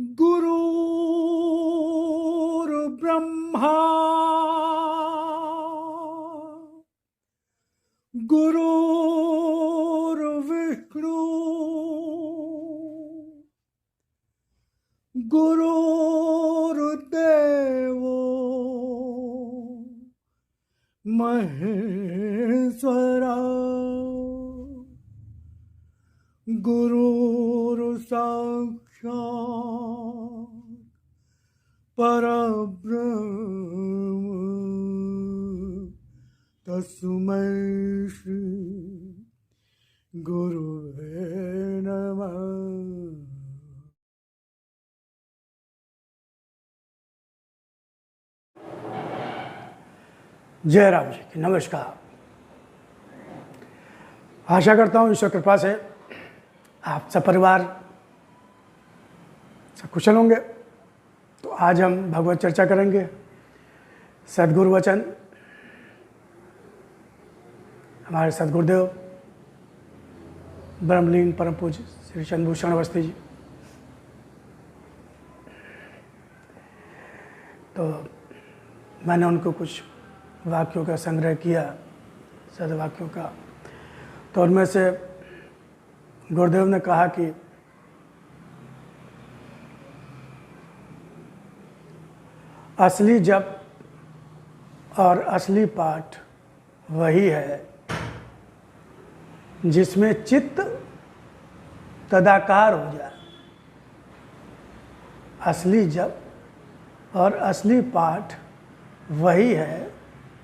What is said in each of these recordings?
गुरुर्ब्रह्मा गुरुर्विष्णु गुरुर्देवो महेश्वरा गुरुर्साक्षात् परब्रह्म तस्मै श्री गुरुवे नमः। जय राम जी की नमस्कार। आशा करता हूँ ईश्वर कृपा से आप सब परिवार सब कुशल होंगे। तो आज हम भगवत चर्चा करेंगे। सद्गुरु वचन हमारे सद्गुरुदेव ब्रह्मलीन परम पूज्य श्री चंद्रभूषण अवस्थी जी। तो मैंने उनको कुछ वाक्यों का संग्रह किया, सदवाक्यों का। तो उनमें से गुरुदेव ने कहा कि असली जप और असली पाठ वही है जिसमें चित्त तदाकार हो जाए। असली जप और असली पाठ वही है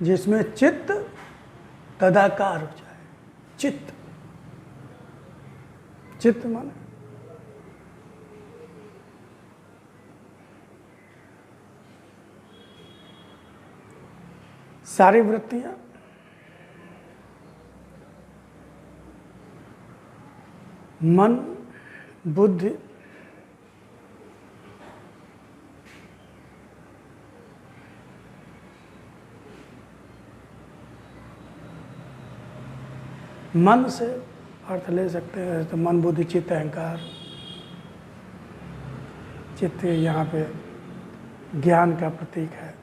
जिसमें चित्त तदाकार हो जाए। चित्त चित्त माने सारी वृत्तियां मन, बुद्धि, मन से अर्थ ले सकते हैं तो मन, बुद्धि, चित्त, अहंकार। चित्त यहाँ पे ज्ञान का प्रतीक है।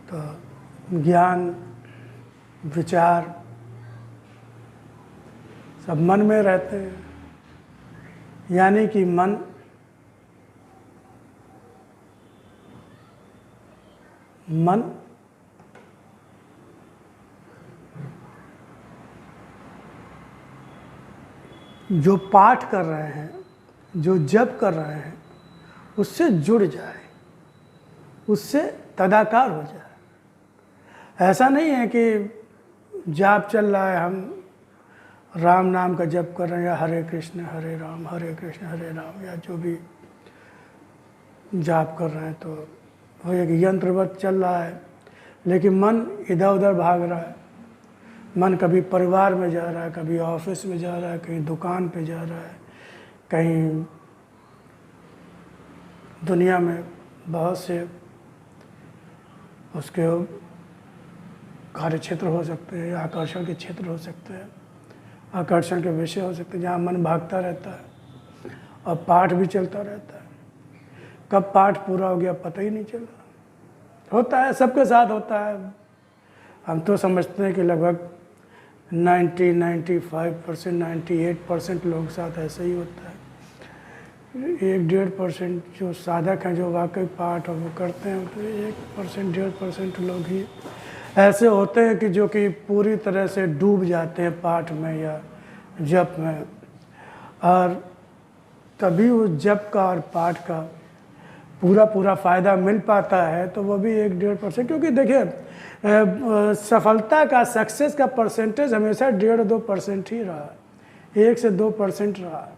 तो ज्ञान, विचार सब मन में रहते हैं। यानी कि मन जो पाठ कर रहे हैं, जो जप कर रहे हैं, उससे जुड़ जाए, उससे तदाकार हो जाए। ऐसा नहीं है कि जाप चल रहा है, हम राम नाम का जप कर रहे हैं या हरे कृष्ण हरे राम हरे कृष्ण हरे राम या जो भी जाप कर रहे हैं, तो वो एक यंत्रवत चल रहा है, लेकिन मन इधर उधर भाग रहा है। मन कभी परिवार में जा रहा है, कभी ऑफिस में जा रहा है, कहीं दुकान पे जा रहा है, कहीं दुनिया में बहुत से उसके कार्य क्षेत्र हो सकते हैं, आकर्षण के क्षेत्र हो सकते हैं, आकर्षण के विषय हो सकते हैं, जहाँ मन भागता रहता है और पाठ भी चलता रहता है। कब पाठ पूरा हो गया पता ही नहीं चला। होता है, सबके साथ होता है। हम तो समझते हैं कि लगभग 95%, 98% लोगों के साथ ऐसा ही होता है। 1-1.5% जो साधक हैं, जो वाकई पाठ और वो करते हैं, तो 1%, 1.5% लोग ही ऐसे होते हैं कि जो कि पूरी तरह से डूब जाते हैं पाठ में या जप में। और तभी उस जप का और पाठ का पूरा फ़ायदा मिल पाता है, तो वो भी 1-1.5%। क्योंकि देखिए, सफलता का, सक्सेस का परसेंटेज हमेशा 1.5-2% ही रहा, 1 से 2% रहा।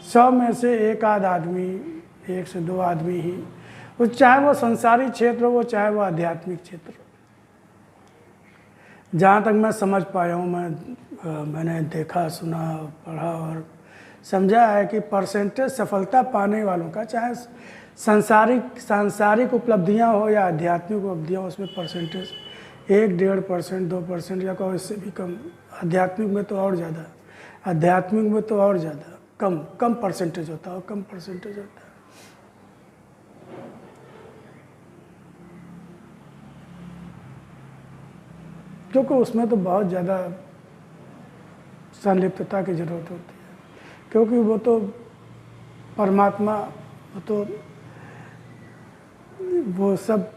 100 में से एक आध आदमी, 1 से 2 आदमी ही, वो चाहे वो संसारी क्षेत्र हो, चाहे वो आध्यात्मिक क्षेत्र हो। जहाँ तक मैं समझ पाया हूँ, मैंने देखा, सुना, पढ़ा और समझा है कि परसेंटेज सफलता पाने वालों का, चाहे सांसारिक उपलब्धियाँ हो या आध्यात्मिक उपलब्धियाँ हो, उसमें परसेंटेज 1-1.5%, 2% या कहो इससे भी कम। आध्यात्मिक में तो और ज़्यादा, आध्यात्मिक में तो और ज़्यादा, कम कम परसेंटेज होता है, कम परसेंटेज होता है। क्योंकि उसमें तो बहुत ज़्यादा संलिप्तता की ज़रूरत होती है, क्योंकि वो तो परमात्मा वो सब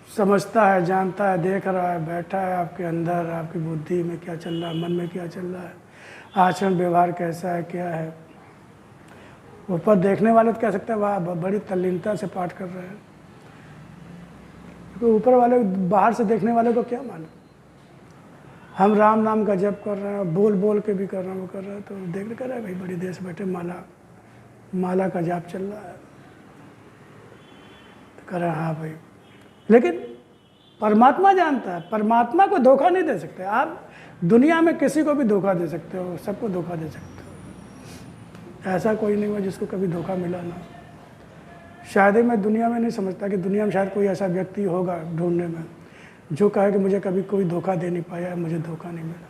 समझता है, जानता है, देख रहा है, बैठा है आपके अंदर, आपकी बुद्धि में क्या चल रहा है, मन में क्या चल रहा है, आचरण व्यवहार कैसा है, क्या है। ऊपर देखने वाले तो कह सकते हैं वाह बड़ी तल्लीनता से पाठ कर रहे हैं, क्योंकि ऊपर वाले बाहर से देखने वाले को क्या मालूम। हम राम नाम का जप कर रहे हैं, बोल बोल के भी कर रहे हैं, वो कर रहे हैं, तो देख कर रहे हैं भाई बड़ी देर से बैठे माला का जाप चल रहा है, तो कर रहे हैं हाँ भाई। लेकिन परमात्मा जानता है, परमात्मा को धोखा नहीं दे सकते आप। दुनिया में किसी को भी धोखा दे सकते हो, सबको धोखा दे सकते हो, ऐसा कोई नहीं हुआ जिसको कभी धोखा मिला ना। शायद ही मैं दुनिया में नहीं समझता कि दुनिया में शायद कोई ऐसा व्यक्ति होगा ढूंढने में जो कहे कि मुझे कभी कोई धोखा दे नहीं पाया, मुझे धोखा नहीं मिला।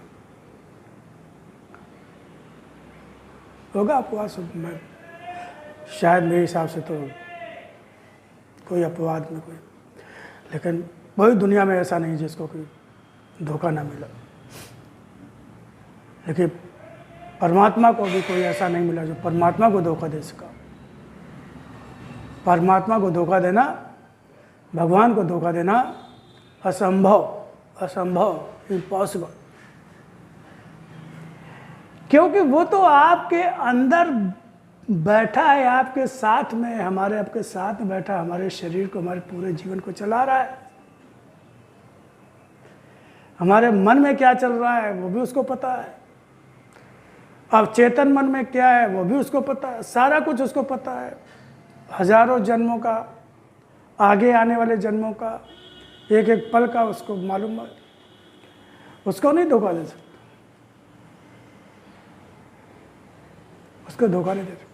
होगा अपवाद में, शायद मेरे हिसाब से तो कोई अपवाद में कोई, लेकिन वही दुनिया में ऐसा नहीं जिसको कोई धोखा ना मिला। लेकिन परमात्मा को भी कोई ऐसा नहीं मिला जो परमात्मा को धोखा दे सका। परमात्मा को धोखा देना, भगवान को धोखा देना असंभव, असंभव, इम्पॉसिबल। क्योंकि वो तो आपके अंदर बैठा है, आपके साथ में, हमारे आपके साथ में बैठा, हमारे शरीर को, हमारे पूरे जीवन को चला रहा है। हमारे मन में क्या चल रहा है वो भी उसको पता है। अब चेतन मन में क्या है वो भी उसको पता है, सारा कुछ उसको पता है। हजारों जन्मों का, आगे आने वाले जन्मों का, एक एक पल का उसको मालूम है। उसको नहीं धोखा दे सकता, उसको धोखा नहीं दे सकता।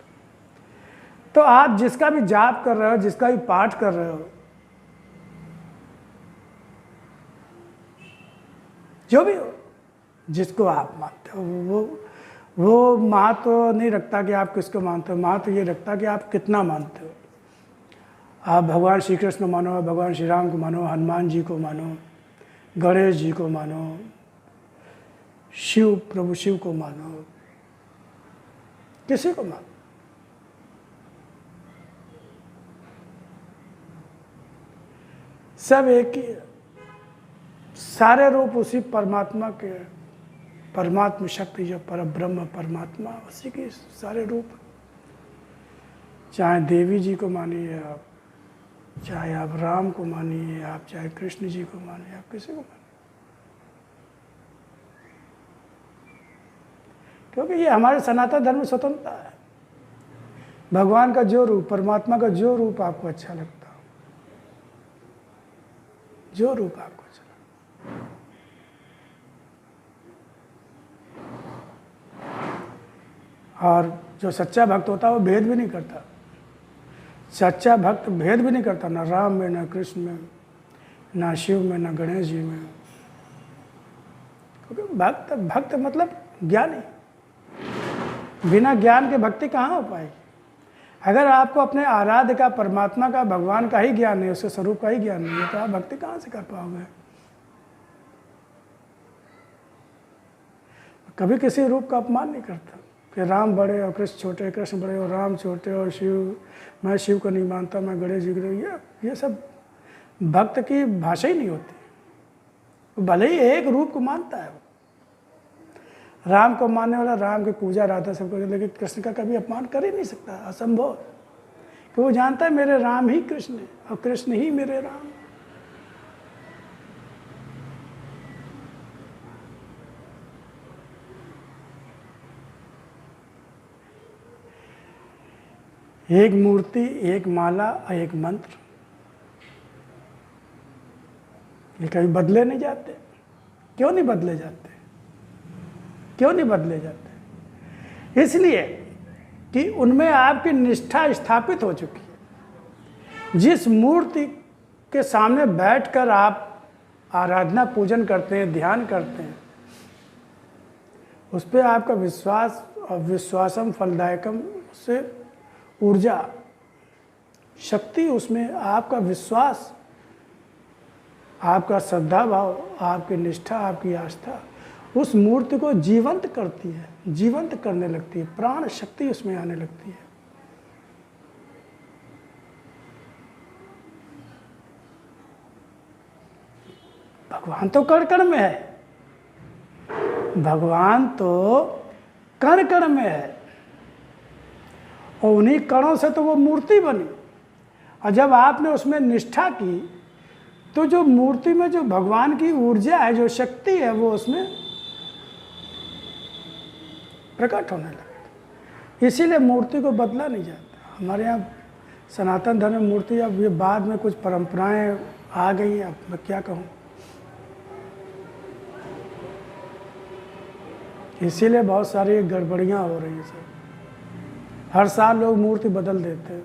तो आप जिसका भी जाप कर रहे हो, जिसका भी पाठ कर रहे हो, जो भी हो, जिसको आप मानते हो, वो महत्व नहीं रखता कि आप किसको मानते हो। महत्व ये रखता कि आप कितना मानते हो। आप भगवान श्री कृष्ण मानो, भगवान श्री राम को मानो, हनुमान जी को मानो, गणेश जी को मानो, शिव, प्रभु शिव को मानो, किसी को मानो। सब एक ही है, सारे रूप उसी परमात्मा के, परमात्मा शक्ति जो परब्रह्म परमात्मा, उसी के सारे रूप। चाहे देवी जी को मानिए आप, चाहे आप राम को मानिए आप, चाहे कृष्ण जी को मानिए आप, किसी को मानिए, क्योंकि ये हमारे सनातन धर्म में स्वतंत्रता है। भगवान का जो रूप, परमात्मा का जो रूप आपको अच्छा लगता हो, जो रूप आपको अच्छा लगता, और जो सच्चा भक्त होता है वो भेद भी नहीं करता। सच्चा भक्त भेद भी नहीं करता, ना राम में, ना कृष्ण में, ना शिव में, ना गणेश जी में। क्योंकि भक्त मतलब ज्ञानी। बिना ज्ञान के भक्ति कहाँ हो पाएगी। अगर आपको अपने आराध्य का, परमात्मा का, भगवान का ही ज्ञान नहीं, उसके स्वरूप का ही ज्ञान नहीं है, तो आप भक्ति कहाँ से कर पाओगे। कभी किसी रूप का अपमान नहीं करता कि राम बड़े और कृष्ण छोटे, कृष्ण बड़े और राम छोटे, और शिव, मैं शिव को नहीं मानता, मैं गणेश जी को। ये सब भक्त की भाषा ही नहीं होती। भले ही एक रूप को मानता है, राम को मानने वाला राम की पूजा राधा सबको, लेकिन कृष्ण का कभी अपमान कर ही नहीं सकता, असंभव। तो वो जानता है मेरे राम ही कृष्ण है और कृष्ण ही मेरे राम। एक मूर्ति, एक माला और एक मंत्र, ये कभी बदले नहीं जाते। क्यों नहीं बदले जाते? क्यों नहीं बदले जाते? इसलिए कि उनमें आपकी निष्ठा स्थापित हो चुकी है। जिस मूर्ति के सामने बैठकर आप आराधना पूजन करते हैं, ध्यान करते हैं, उस पर आपका विश्वास, और विश्वासम फलदायकम उससे ऊर्जा, शक्ति, उसमें आपका विश्वास, आपका श्रद्धा भाव, आपकी निष्ठा, आपकी आस्था उस मूर्ति को जीवंत करती है, जीवंत करने लगती है, प्राण शक्ति उसमें आने लगती है। भगवान तो कण कण में है, भगवान तो कण कण में है, और उन्हीं कणों से तो वो मूर्ति बनी। और जब आपने उसमें निष्ठा की तो जो मूर्ति में जो भगवान की ऊर्जा है, जो शक्ति है, वो उसमें प्रकट होने लगती। इसीलिए मूर्ति को बदला नहीं जाता। हमारे यहाँ सनातन धर्म में मूर्ति, अब ये बाद में कुछ परंपराएं आ गई, अब मैं क्या कहूँ। इसीलिए बहुत सारी गड़बड़ियाँ हो रही हैं सब। हर साल लोग मूर्ति बदल देते हैं,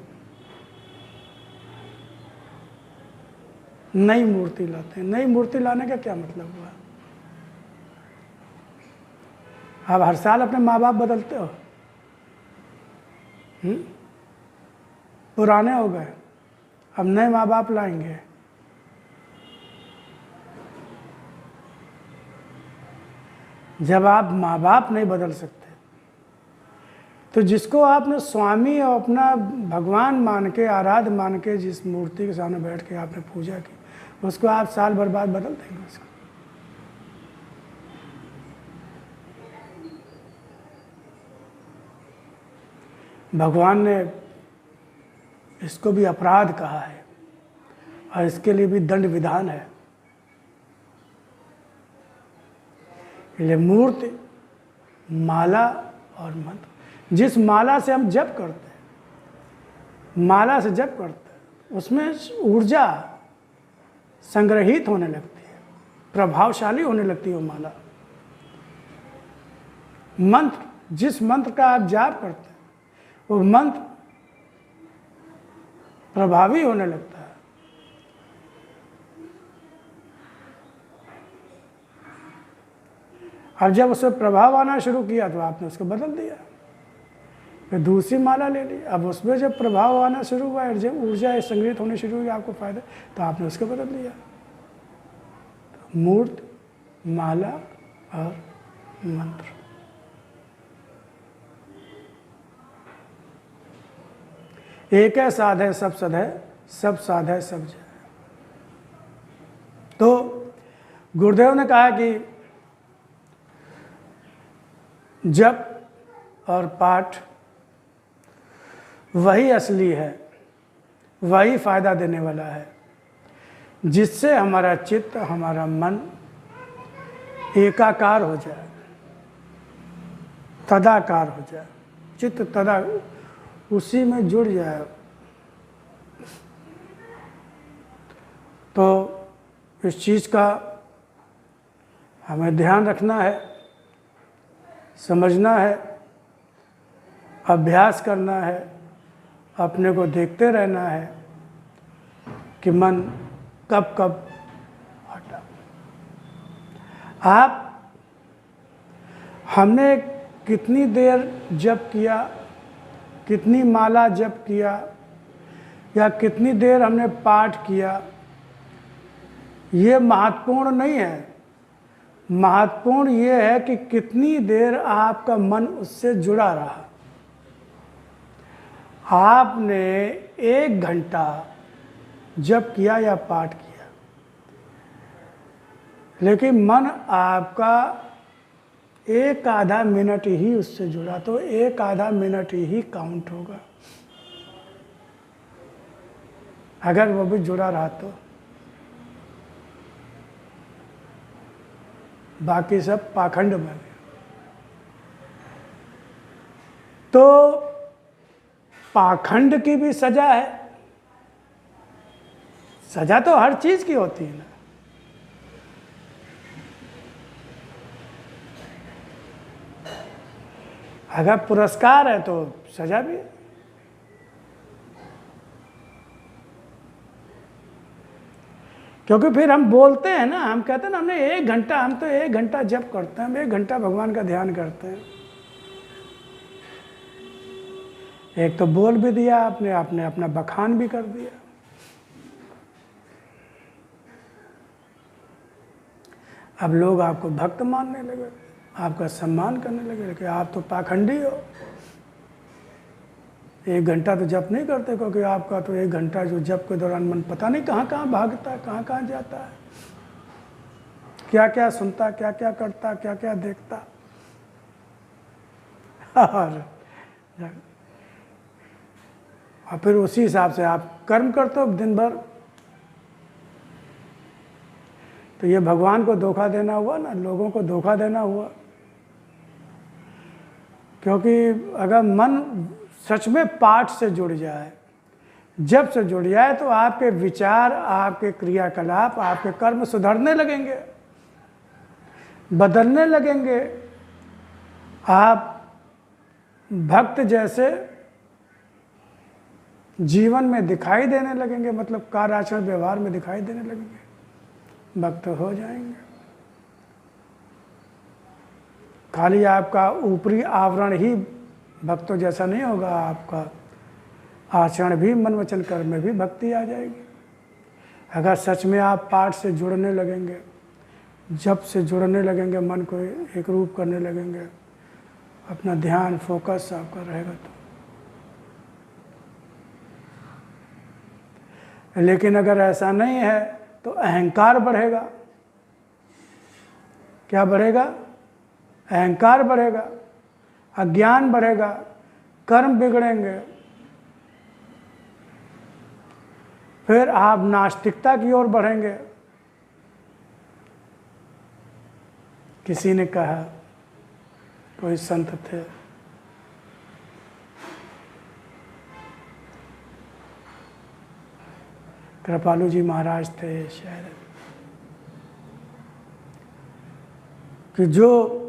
नई मूर्ति लाते हैं। नई मूर्ति लाने का क्या मतलब हुआ? आप हर साल अपने माँ बाप बदलते हो, पुराने हो गए, अब नए माँ बाप लाएंगे। जब आप माँ बाप नहीं बदल सकते तो जिसको आपने स्वामी और अपना भगवान मान के, आराध्य मान के, जिस मूर्ति के सामने बैठ के आपने पूजा की, उसको आप साल भर बाद बदल देंगे उसको। भगवान ने इसको भी अपराध कहा है और इसके लिए भी दंड विधान है। ये मूर्ति, माला और मंत्र, जिस माला से हम जप करते हैं, माला से जप करते हैं, उसमें ऊर्जा संग्रहित होने लगती है, प्रभावशाली होने लगती है वो माला। मंत्र, जिस मंत्र का आप जाप करते हैं, वो मंत्र प्रभावी होने लगता है। अब जब उसमें प्रभाव आना शुरू किया तो आपने उसको बदल दिया, फिर दूसरी माला ले ली। अब उसमें जब प्रभाव आना शुरू हुआ, जब ऊर्जा संग्रहित होने शुरू हुई, आपको फायदा, तो आपने उसको बदल दिया। तो मूर्त, माला और मंत्र, एक है साध है सब सद है, सब साध है सब जय। तो गुरुदेव ने कहा कि जप और पाठ वही असली है, वही फायदा देने वाला है, जिससे हमारा चित्त, हमारा मन एकाकार हो जाए, तदाकार हो जाए, चित्त तदा उसी में जुड़ जाए। तो इस चीज़ का हमें ध्यान रखना है, समझना है, अभ्यास करना है, अपने को देखते रहना है कि मन कब कब हटा। हमने कितनी देर जप किया, कितनी माला जप किया, या कितनी देर हमने पाठ किया, ये महत्वपूर्ण नहीं है। महत्वपूर्ण ये है कि कितनी देर आपका मन उससे जुड़ा रहा। आपने 1 घंटा जप किया या पाठ किया, लेकिन मन आपका 1 आधा मिनट ही उससे जुड़ा, तो 1 आधा मिनट ही काउंट होगा। अगर वो भी जुड़ा रहा तो बाकी सब पाखंड बन गया। तो पाखंड की भी सजा है। सजा तो हर चीज की होती है ना। अगर पुरस्कार है तो सजा भी है। क्योंकि फिर हम बोलते हैं ना, हम कहते हैं ना, हमने 1 घंटा, हम तो 1 घंटा जप करते हैं, हम 1 घंटा भगवान का ध्यान करते हैं। एक तो बोल भी दिया आपने, आपने अपना बखान भी कर दिया। अब लोग आपको भक्त मानने लगे, आपका सम्मान करने लगे कि आप तो पाखंडी हो, 1 घंटा तो जप नहीं करते, क्योंकि आपका तो 1 घंटा जो जप के दौरान मन पता नहीं कहाँ कहाँ भागता है, कहाँ कहाँ जाता है, क्या क्या सुनता, क्या क्या करता, क्या क्या देखता। और फिर उसी हिसाब से आप कर्म करते हो दिन भर। तो ये भगवान को धोखा देना हुआ ना, लोगों को धोखा देना हुआ। क्योंकि अगर मन सच में पाठ से जुड़ जाए, जब से जुड़ जाए, तो आपके विचार, आपके क्रियाकलाप, आपके कर्म सुधरने लगेंगे, बदलने लगेंगे। आप भक्त जैसे जीवन में दिखाई देने लगेंगे, मतलब कार्य आचरण व्यवहार में दिखाई देने लगेंगे, भक्त हो जाएंगे। खाली आपका ऊपरी आवरण ही भक्तों जैसा नहीं होगा, आपका आचरण भी, मन वचन कर्म में भी भक्ति आ जाएगी। अगर सच में आप पाठ से जुड़ने लगेंगे, जप से जुड़ने लगेंगे, मन को एक रूप करने लगेंगे, अपना ध्यान फोकस आपका रहेगा तो। लेकिन अगर ऐसा नहीं है तो अहंकार बढ़ेगा। क्या बढ़ेगा? अहंकार बढ़ेगा, अज्ञान बढ़ेगा, कर्म बिगड़ेंगे, फिर आप नास्तिकता की ओर बढ़ेंगे। किसी ने कहा, कोई संत थे, कृपालु जी महाराज थे शायद, कि जो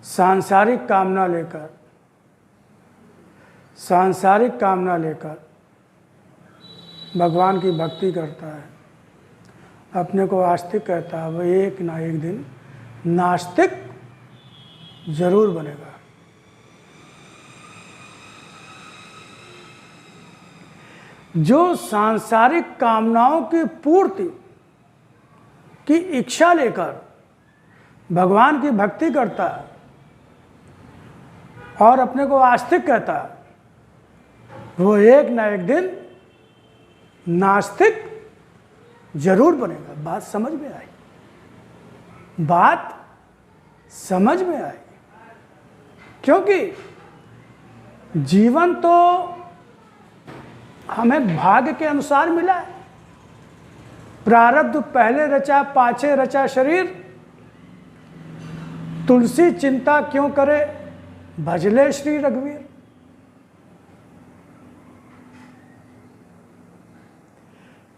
सांसारिक कामना लेकर भगवान की भक्ति करता है, अपने को आस्तिक कहता है, वो एक ना एक दिन नास्तिक जरूर बनेगा। जो सांसारिक कामनाओं की पूर्ति की इच्छा लेकर भगवान की भक्ति करता है और अपने को आस्तिक कहता है, वो एक ना एक दिन नास्तिक जरूर बनेगा। बात समझ में आई? बात समझ में आई? क्योंकि जीवन तो हमें भाग्य के अनुसार मिला है। प्रारब्ध पहले रचा, पाछे रचा शरीर, तुलसी चिंता क्यों करे, भजले श्री रघुवीर।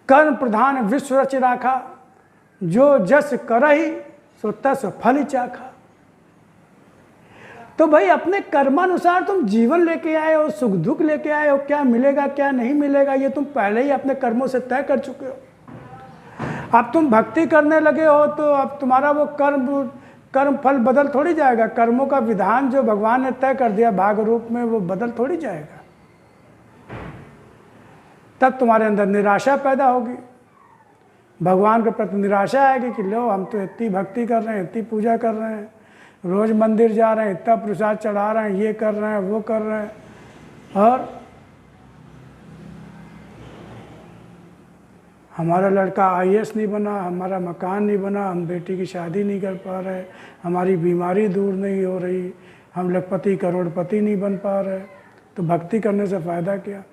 कर्म प्रधान विश्व रच राखा, जो जस करहि सो तस फल चाखा। तो भाई अपने कर्मानुसार तुम जीवन लेके आए हो, सुख दुख लेके आए हो, क्या मिलेगा क्या नहीं मिलेगा ये तुम पहले ही अपने कर्मों से तय कर चुके हो। अब तुम भक्ति करने लगे हो तो अब तुम्हारा वो कर्म फल बदल थोड़ी जाएगा। कर्मों का विधान जो भगवान ने तय कर दिया भाग रूप में, वो बदल थोड़ी जाएगा। तब तुम्हारे अंदर निराशा पैदा होगी, भगवान के प्रति निराशा आएगी कि लो हम तो इतनी भक्ति कर रहे हैं, इतनी पूजा कर रहे हैं, रोज मंदिर जा रहे हैं, इतना प्रसाद चढ़ा रहे हैं, ये कर रहे हैं, वो कर रहे हैं, और हमारा लड़का IAS नहीं बना, हमारा मकान नहीं बना, हम बेटी की शादी नहीं कर पा रहे, हमारी बीमारी दूर नहीं हो रही, हम लखपति करोड़पति नहीं बन पा रहे। तो भक्ति करने से फ़ायदा क्या?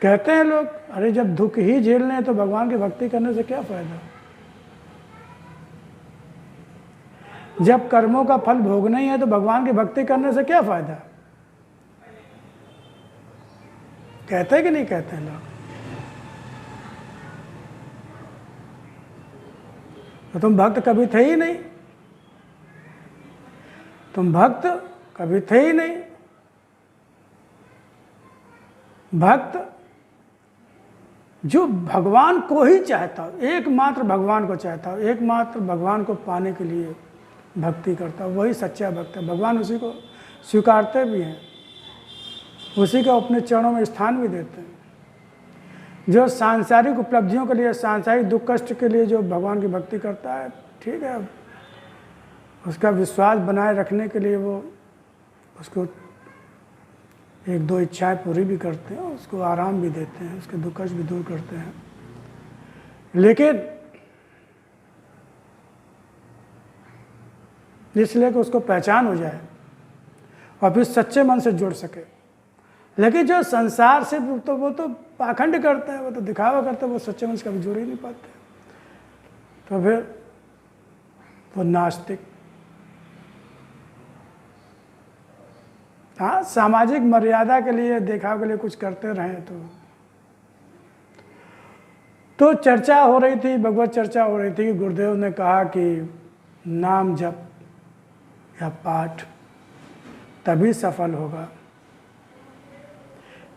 कहते हैं लोग, अरे जब दुख ही झेलने हैं तो भगवान की भक्ति करने से क्या फ़ायदा? जब कर्मों का फल भोगना ही है तो भगवान की भक्ति करने से क्या फ़ायदा? कहते हैं कि नहीं कहते हैं लोग? तो तुम भक्त कभी थे ही नहीं, तुम भक्त कभी थे ही नहीं। भक्त जो भगवान को ही चाहता हो, एकमात्र भगवान को चाहता हो, एकमात्र भगवान को पाने के लिए भक्ति करता है वही सच्चा भक्त है। भगवान उसी को स्वीकारते भी हैं, उसी को अपने चरणों में स्थान भी देते हैं। जो सांसारिक उपलब्धियों के लिए, सांसारिक दुख कष्ट के लिए जो भगवान की भक्ति करता है, ठीक है, उसका विश्वास बनाए रखने के लिए वो उसको एक दो इच्छाएं पूरी भी करते हैं, उसको आराम भी देते हैं, उसके दुख कष्ट भी दूर करते हैं। लेकिन इसलिए कि उसको पहचान हो जाए और फिर सच्चे मन से जुड़ सके। लेकिन जो संसार से तो वो तो पाखंड करते हैं, वो तो दिखावा करते हैं, वो सच्चे मन से कभी जुड़ ही नहीं पाते। तो फिर वो नास्तिक। हाँ, सामाजिक मर्यादा के लिए, दिखावे के लिए कुछ करते रहें तो चर्चा हो रही थी, भगवत चर्चा हो रही थी कि गुरुदेव ने कहा कि नाम जप या पाठ तभी सफल होगा,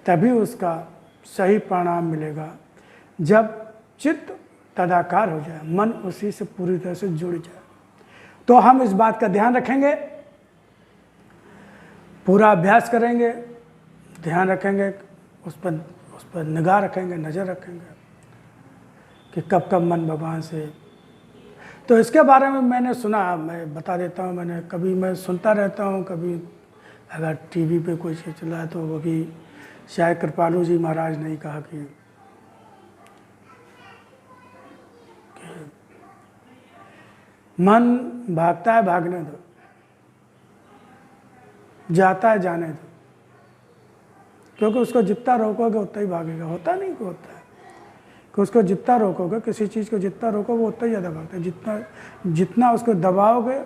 तभी उसका सही परिणाम मिलेगा जब चित्त तदाकार हो जाए, मन उसी से पूरी तरह से जुड़ जाए। तो हम इस बात का ध्यान रखेंगे, पूरा अभ्यास करेंगे, ध्यान रखेंगे, उस पर निगाह रखेंगे, नज़र रखेंगे कि कब कब मन भगवान से। तो इसके बारे में मैंने सुना, मैं बता देता हूँ, मैं सुनता रहता हूँ, कभी अगर टीवी पे कोई चीज़ चला है तो वो भी शायद कृपालु जी महाराज ने कहा कि मन भागता है भागने दो, जाता है जाने दो, क्योंकि उसको जितना रोकोगे उतना ही भागेगा। होता नहीं कि होता है कि उसको जितना रोकोगे, किसी चीज़ को जितना रोकोगे वो उतना ही ज़्यादा भागता है। जितना उसको दबाओगे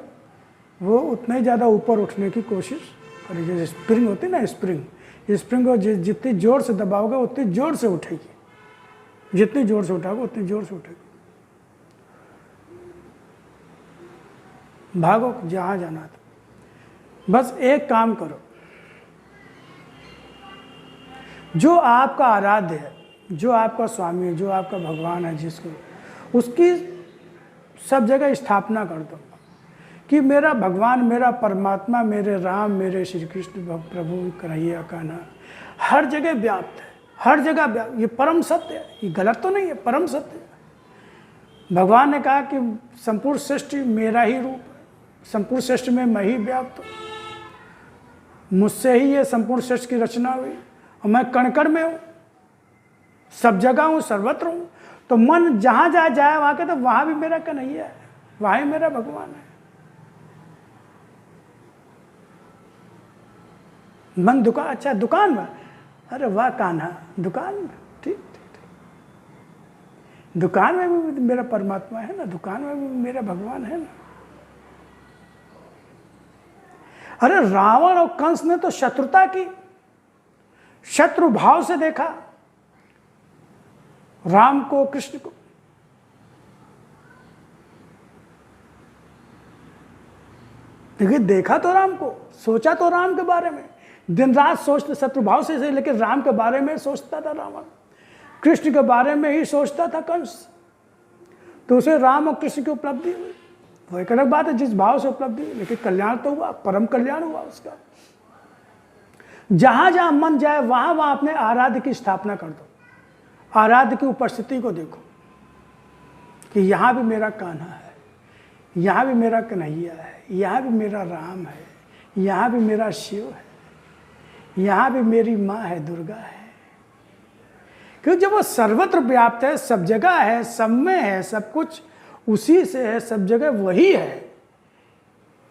वो उतना ही ज़्यादा ऊपर उठने की कोशिश करेगी। जैसे स्प्रिंग होती है ना, स्प्रिंग को जितनी ज़ोर से दबाओगे उतनी ज़ोर से उठेगी, जितनी ज़ोर से उठाओगे उतनी ज़ोर से उठेगी। भागो जहाँ जाना था। बस एक काम करो, जो आपका आराध्य है, जो आपका स्वामी है, जो आपका भगवान है, जिसको, उसकी सब जगह स्थापना कर दो कि मेरा भगवान, मेरा परमात्मा, मेरे राम, मेरे श्री कृष्ण प्रभु कन्हैया कान्हा हर जगह व्याप्त है, हर जगह व्याप्त। ये परम सत्य है, ये गलत तो नहीं है, परम सत्य है। भगवान ने कहा कि संपूर्ण सृष्टि मेरा ही रूप है, संपूर्ण सृष्टि में मैं ही व्याप्त हूँ, मुझसे ही ये संपूर्ण सृष्टि की रचना हुई और मैं कण कण में हूँ, सब जगह हूँ, सर्वत्र हूँ। तो मन जहाँ जहाँ जाए वहाँ के, तो वहाँ भी मेरा कन्हैया है, वहाँ ही मेरा भगवान है। मन दुकान, अच्छा दुकान में, अरे वाह कान्हा, दुकान में, ठीक ठीक ठीक, दुकान में भी मेरा परमात्मा है ना, दुकान में भी मेरा भगवान है ना। अरे रावण और कंस ने तो शत्रुता की, शत्रु भाव से देखा राम को, कृष्ण को। लेकिन देखा तो राम को, सोचा तो राम के बारे में, दिन रात सोचते, शत्रु भाव से, लेकिन राम के बारे में सोचता था रावण, कृष्ण के बारे में ही सोचता था कंस। तो उसे राम और कृष्ण की उपलब्धि हुई, वो एक अलग बात है जिस भाव से उपलब्धि, लेकिन कल्याण तो हुआ, परम कल्याण हुआ उसका। जहां जहां मन जाए वहां वहां अपने आराध्य की स्थापना कर दो, आराध्य की उपस्थिति को देखो कि यहां भी मेरा कान्हा है, यहां भी मेरा कन्हैया है, यहां भी मेरा राम है, यहां भी मेरा शिव है, यहां भी मेरी माँ है, दुर्गा है। क्योंकि जब वो सर्वत्र व्याप्त है, सब जगह है, सब में है, सब कुछ उसी से है, सब जगह वही है,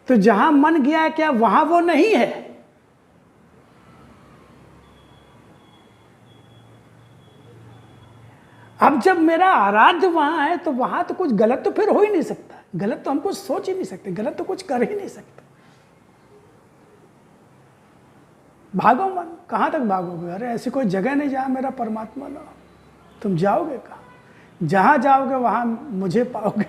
तो जहां मन गया है क्या वहां वो नहीं है? अब जब मेरा आराध्य वहां है तो वहां तो कुछ गलत तो फिर हो ही नहीं सकता, गलत तो हम कुछ सोच ही नहीं सकते, गलत तो कुछ कर ही नहीं सकते। भागो मन, कहाँ तक भागोगे? अरे ऐसी कोई जगह नहीं जहाँ मेरा परमात्मा ना हो। तुम जाओगे कहाँ? जहाँ जाओगे वहाँ मुझे पाओगे।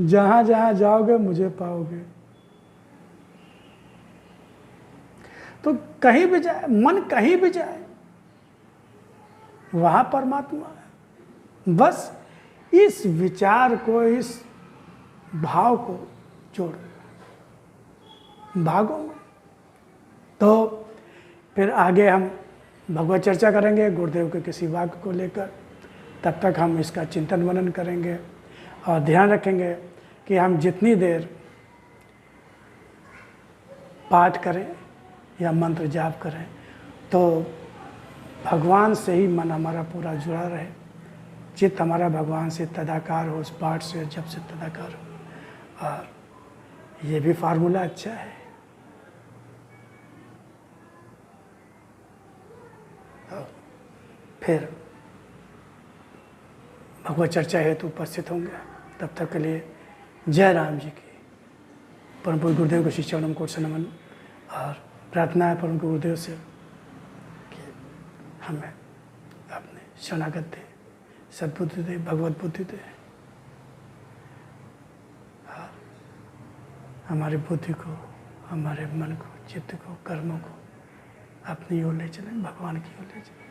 जहाँ जहाँ जाओगे मुझे पाओगे। तो कहीं भी जाए मन, कहीं भी जाए वहाँ परमात्मा है। बस इस विचार को, इस भाव को जोड़ भागों में। तो फिर आगे हम भगवत चर्चा करेंगे गुरुदेव के किसी वाक्य को लेकर। तब तक हम इसका चिंतन मनन करेंगे और ध्यान रखेंगे कि हम जितनी देर पाठ करें या मंत्र जाप करें तो भगवान से ही मन हमारा पूरा जुड़ा रहे, चित्त हमारा भगवान से तदाकार हो, उस पाठ से जब से तदाकार हो। और ये भी फार्मूला अच्छा है। फिर भगवत चर्चा हेतु उपस्थित होंगे। तब तक के लिए जय राम जी की। परम पूज्य गुरुदेव को श्री चरणों कोटि से नमन और प्रार्थना है परम गुरुदेव से कि हमें अपने शरणागत दे, सद्बुद्धि दे, भगवत बुद्धि दे और हमारी बुद्धि को, हमारे मन को, चित्त को, कर्मों को अपनी ओर ले चलें, भगवान की ओर ले चलें।